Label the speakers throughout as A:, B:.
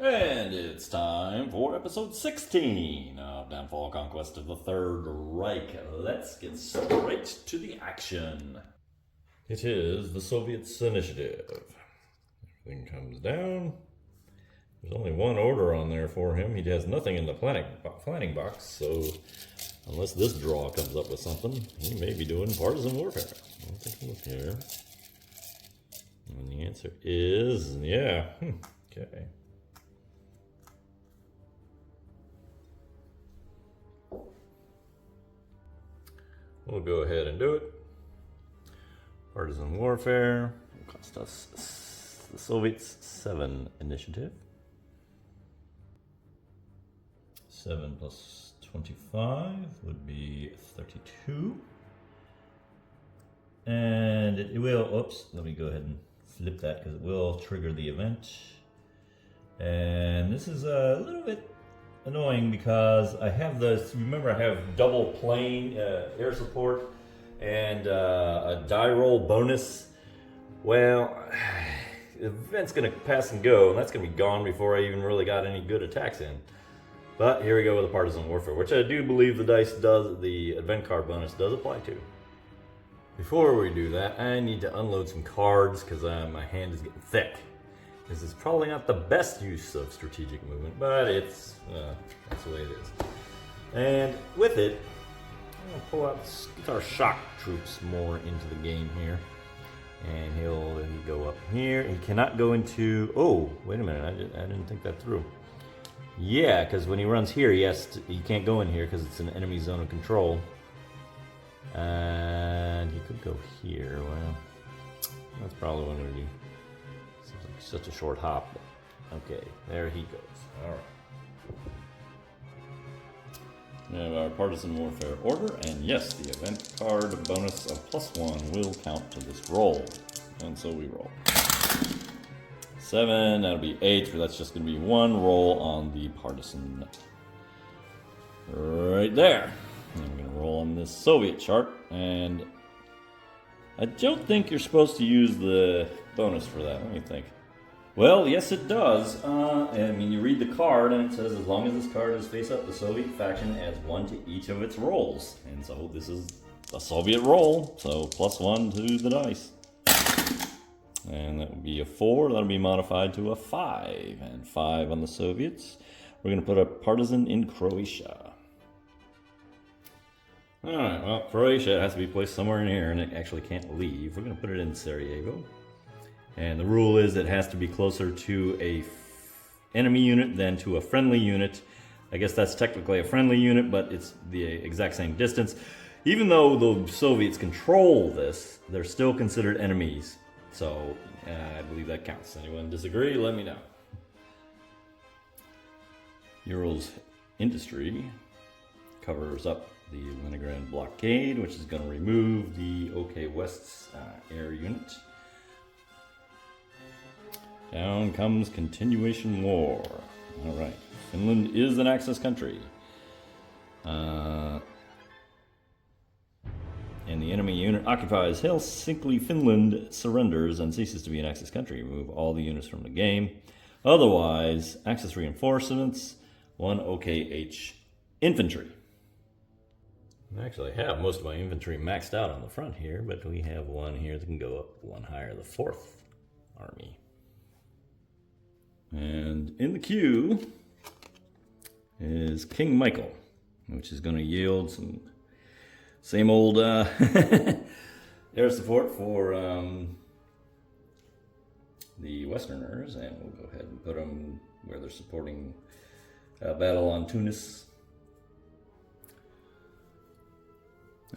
A: And it's time for episode 16 of Downfall Conquest of the Third Reich. Let's get straight to the action. It is the Soviets' initiative. Everything comes down. There's only one order on there for him. He has nothing in the planning box, so unless this draw comes up with something, he may be doing partisan warfare. I'll take a look here. And the answer is, yeah. Okay. We'll go ahead and do it. Partisan warfare will cost us the Soviets 7 initiative. 7 plus 25 would be 32. And it will, oops, let me go ahead and flip that because it will trigger the event. And this is a little bit annoying because I have this, remember I have double plane air support and a die roll bonus. Well, the event's gonna pass and go, and that's gonna be gone before I even really got any good attacks in. But here we go with the partisan warfare, which I do believe the dice does, the event card bonus does apply to. Before we do that, I need to unload some cards because my hand is getting thick. This is probably not the best use of strategic movement, but it's that's the way it is. And with it, I'm gonna pull out, get our shock troops more into the game here. And he'll go up here. He cannot go into. Oh, wait a minute! I didn't think that through. Yeah, because when he runs here, he can't go in here because it's an enemy zone of control. And he could go here. Well, that's probably what I'm gonna do. Such a short hop. Okay, there he goes. All right. We have our partisan warfare order, and yes, the event card bonus of +1 will count to this roll. And so we roll. 7, that'll be 8, but that's just going to be one roll on the partisan. Right there. And I'm going to roll on this Soviet chart, and I don't think you're supposed to use the bonus for that. Let me think. Well, yes, it does. I mean, you read the card, and it says as long as this card is face up, the Soviet faction adds 1 to each of its rolls. And so this is a Soviet roll, so +1 to the dice. And that would be a 4. That'll be modified to a 5. And 5 on the Soviets. We're going to put a partisan in Croatia. All right, well, Croatia has to be placed somewhere in here, and it actually can't leave. We're going to put it in Sarajevo. And the rule is it has to be closer to a enemy unit than to a friendly unit. I guess that's technically a friendly unit, but it's the exact same distance. Even though the Soviets control this, they're still considered enemies. So I believe that counts. Anyone disagree? Let me know. Ural's industry covers up the Leningrad blockade, which is going to remove the OK West's air unit. Down comes continuation war. All right, Finland is an Axis country. And the enemy unit occupies Helsinki, Finland, surrenders, and ceases to be an Axis country. Remove all the units from the game. Otherwise, Axis reinforcements, 1 OKH infantry. I actually have most of my infantry maxed out on the front here, but we have one here that can go up one higher, the 4th Army. And in the queue is King Michael, which is going to yield some same old air support for the Westerners, and we'll go ahead and put them where they're supporting battle on Tunis.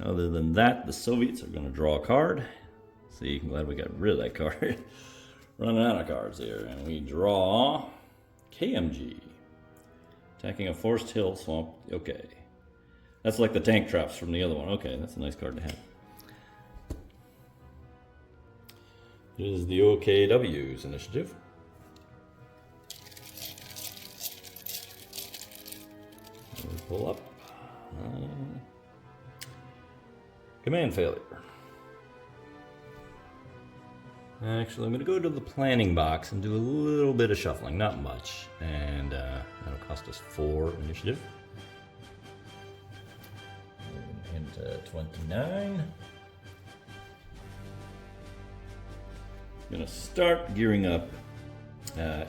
A: Other than that, the Soviets are going to draw a card. See, I'm glad we got rid of that card. Running out of cards here, and we draw KMG. Attacking a forest hill swamp. Okay. That's like the tank traps from the other one. Okay, that's a nice card to have. This is the OKW's initiative. We pull up. Command failure. Actually, I'm going to go to the planning box and do a little bit of shuffling, not much. And that'll cost us 4 initiative. Into 29. I'm going to start gearing up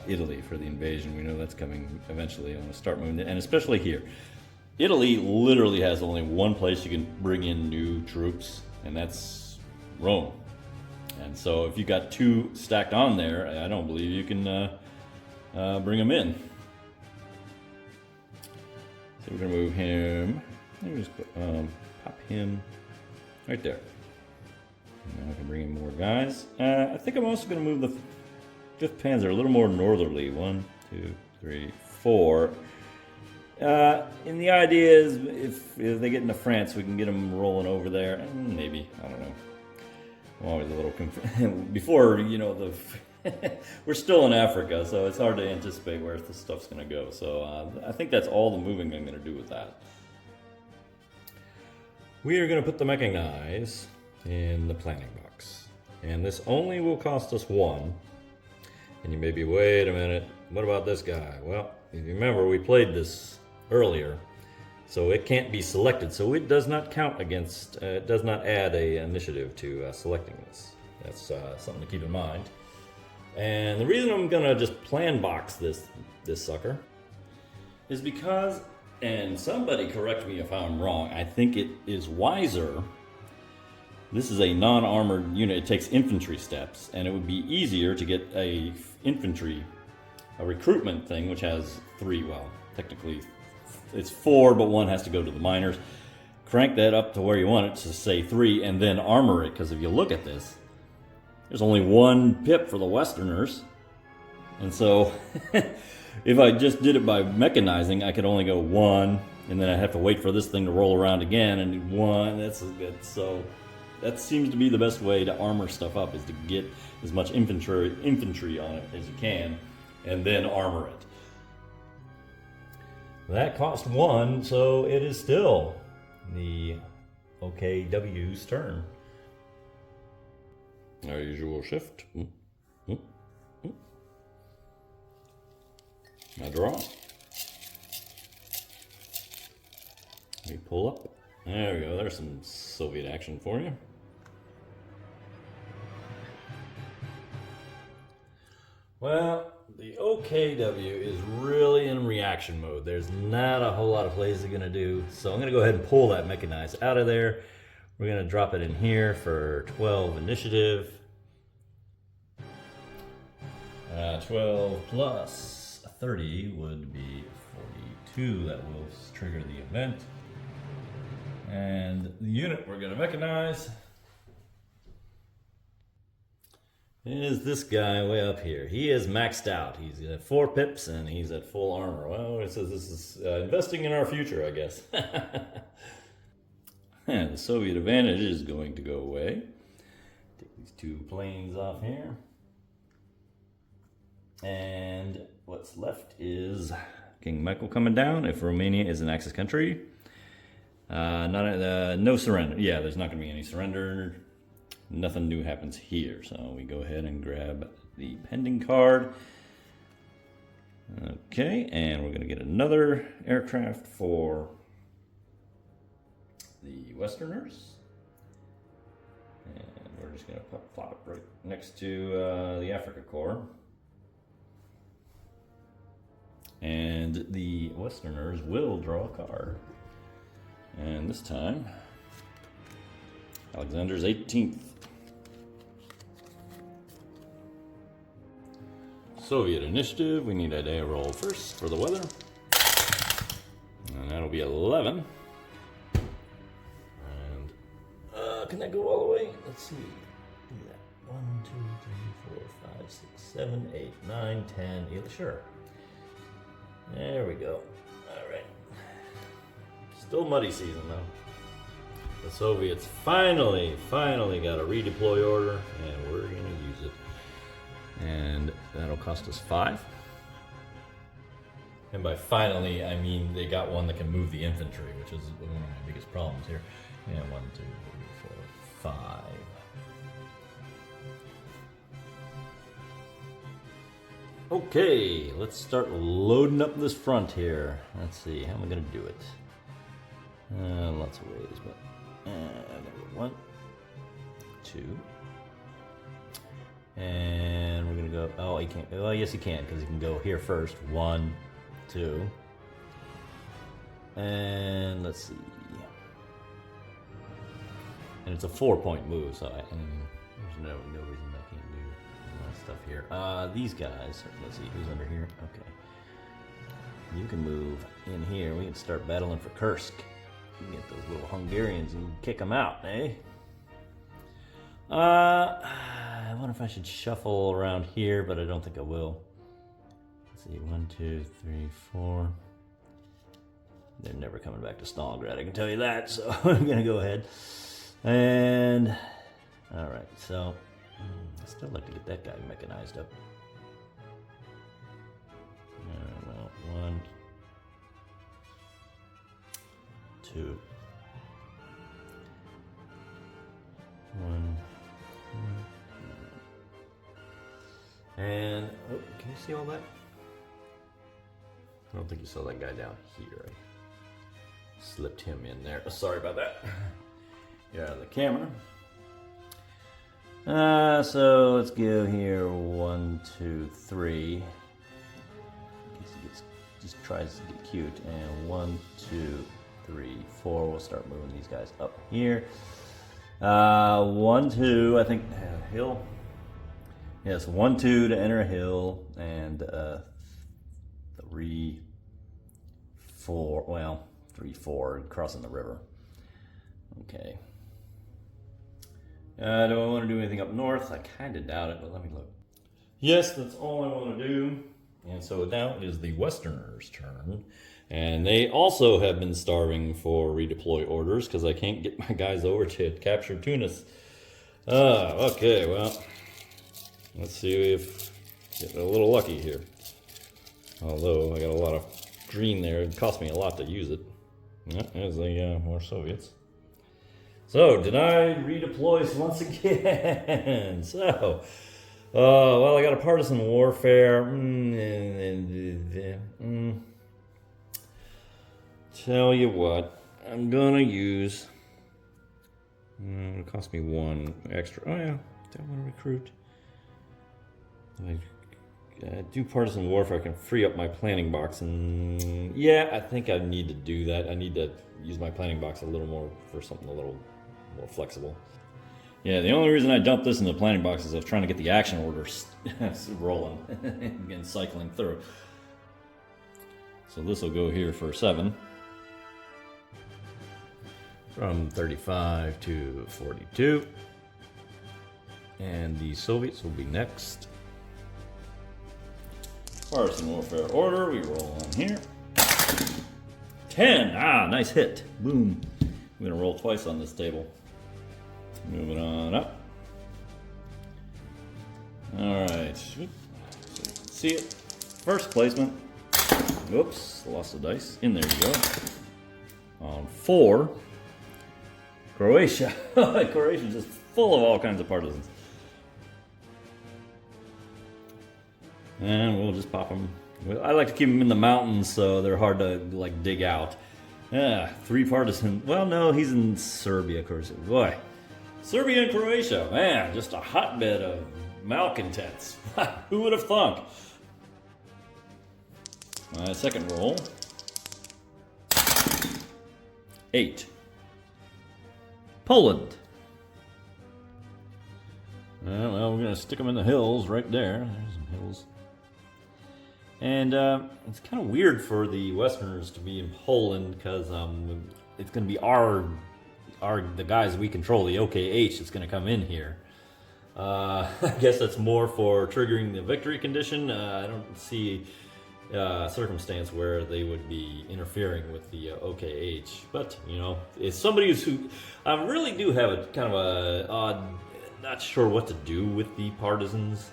A: Italy for the invasion. We know that's coming eventually. I'm going to start moving, and especially here. Italy literally has only one place you can bring in new troops, and that's Rome. And so if you got 2 stacked on there, I don't believe you can bring them in. So we're going to move him. Let me just pop him right there. Now I can bring in more guys. I think I'm also going to move the 5th Panzer a little more northerly. 1, 2, 3, 4. And the idea is if they get into France, we can get them rolling over there. And maybe, I don't know. I'm always a little confused. Before, you know, we're still in Africa, so it's hard to anticipate where this stuff's going to go. So I think that's all the moving I'm going to do with that. We are going to put the Mechanize in the planning box. And this only will cost us 1. And you may be, wait a minute, what about this guy? Well, if you remember, we played this earlier, so it can't be selected. So it does not count against, it does not add a initiative to selecting this. That's something to keep in mind. And the reason I'm going to just plan box this sucker is because, and somebody correct me if I'm wrong, I think it is wiser. This is a non-armored unit. It takes infantry steps, and it would be easier to get a recruitment thing, which has 3, well, technically it's 4, but 1 has to go to the miners. Crank that up to where you want it to say 3, and then armor it, because if you look at this, there's only 1 pip for the Westerners. And so if I just did it by mechanizing, I could only go 1, and then I'd have to wait for this thing to roll around again and do 1. So that seems to be the best way to armor stuff up, is to get as much infantry on it as you can, and then armor it. That cost 1, so it is still the OKW's turn. Our usual shift. I draw. We pull up. There we go. There's some Soviet action for you. Well, the OKW is really in reaction mode. There's not a whole lot of plays they're going to do. So I'm going to go ahead and pull that mechanized out of there. We're going to drop it in here for 12 initiative. 12 plus 30 would be 42. That will trigger the event. And the unit we're going to mechanize is this guy way up here. He is maxed out. He's at 4 pips and he's at full armor. Well, it says this is investing in our future, I guess. And the Soviet advantage is going to go away. Take these 2 planes off here. And what's left is King Michael coming down if Romania is an Axis country. No surrender. Yeah, there's not going to be any surrender. Nothing new happens here. So we go ahead and grab the pending card. Okay, and we're going to get another aircraft for the Westerners. And we're just going to plop it right next to the Africa Corps. And the Westerners will draw a card. And this time, Alexander's 18th. Soviet initiative, we need a day roll first for the weather. And that'll be 11. And can that go all the way? Let's see. Do that. 1, 2, 3, 4, 5, 6, 7, 8, 9, 10. Yeah, sure. There we go. All right. Still muddy season though. The Soviets finally got a redeploy order, and we're gonna use it. And that'll cost us 5. And by finally, I mean they got one that can move the infantry, which is one of my biggest problems here. And 1, 2, 3, 4, 5. Okay, let's start loading up this front here. Let's see, how am I gonna do it? Lots of ways, but I'm gonna go 1, 2, and we're gonna go. Oh, you can't. Oh, yes, you can, because you can go here first. 1, 2, and let's see. And it's a 4-point move, so there's no reason I can't do a lot of stuff here. These guys. Let's see who's under here. Okay, you can move in here. We can start battling for Kursk. You can get those little Hungarians and kick them out, eh? I wonder if I should shuffle around here, but I don't think I will. Let's see, 1, 2, 3, 4. They're never coming back to Stalingrad, I can tell you that, so I'm gonna go ahead. And, alright, so, I'd still like to get that guy mechanized up. Alright, well, 1, 2, 1, and oh, can you see all that? I don't think you saw that guy down here. I slipped him in there. Sorry about that. Get out of the camera. So let's go here. 1, 2, 3. Just tries to get cute. And 1, 2, 3, 4. We'll start moving these guys up here. 1, 2. I think hill. Yes, 1, 2 to enter a hill, and 3, 4. Well, 3, 4 crossing the river. Okay. Do I want to do anything up north? I kind of doubt it, but let me look. Yes, that's all I want to do. And so now it is the Westerners' turn. And they also have been starving for redeploy orders because I can't get my guys over to capture Tunis. Okay, well, let's see if get a little lucky here. Although I got a lot of green there, it cost me a lot to use it. Yeah, there's the more Soviets. So, denied redeploys once again. So, well, I got a partisan warfare. Tell you what, I'm gonna use. It cost me 1 extra. Oh yeah, don't want to recruit. I do partisan warfare. I can free up my planning box, and yeah, I think I need to do that. I need to use my planning box a little more for something a little more flexible. Yeah, the only reason I dumped this in the planning box is I was trying to get the action orders rolling and cycling through. So this will go here for 7. From 35 to 42. And the Soviets will be next. Partisan warfare order, we roll on here. 10! Ah, nice hit. Boom. I'm gonna roll twice on this table. Moving on up. Alright. See it. First placement. Whoops, lost the dice. In there you go. On 4. Croatia. Croatia's just full of all kinds of partisans. And we'll just pop them. I like to keep them in the mountains so they're hard to like dig out. Yeah, 3 partisan. Well, no, he's in Serbia, of course. Boy, Serbia and Croatia, man, just a hotbed of malcontents. Who would have thunk? My second roll. 8. Poland. Well, we're gonna stick them in the hills right there. There's some hills. And it's kind of weird for the Westerners to be in Poland because it's going to be the guys we control, the OKH, that's going to come in here. I guess that's more for triggering the victory condition. I don't see a circumstance where they would be interfering with the OKH. But, you know, it's somebody who I really do have a kind of a odd, not sure what to do with the partisans.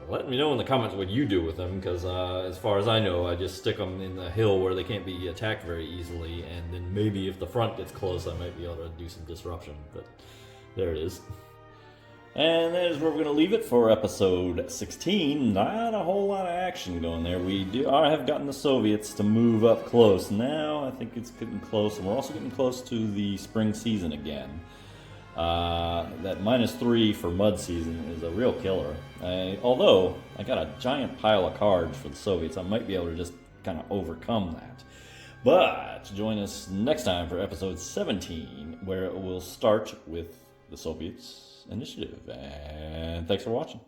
A: Let me know in the comments what you do with them, because as far as I know, I just stick them in the hill where they can't be attacked very easily, and then maybe if the front gets close, I might be able to do some disruption, but there it is. And that is where we're going to leave it for episode 16. Not a whole lot of action going there. I have gotten the Soviets to move up close. Now I think it's getting close, and we're also getting close to the spring season again. That -3 for mud season is a real killer. Although I got a giant pile of cards for the Soviets, I might be able to just kind of overcome that. But join us next time for episode 17, where it will start with the Soviets initiative. And thanks for watching.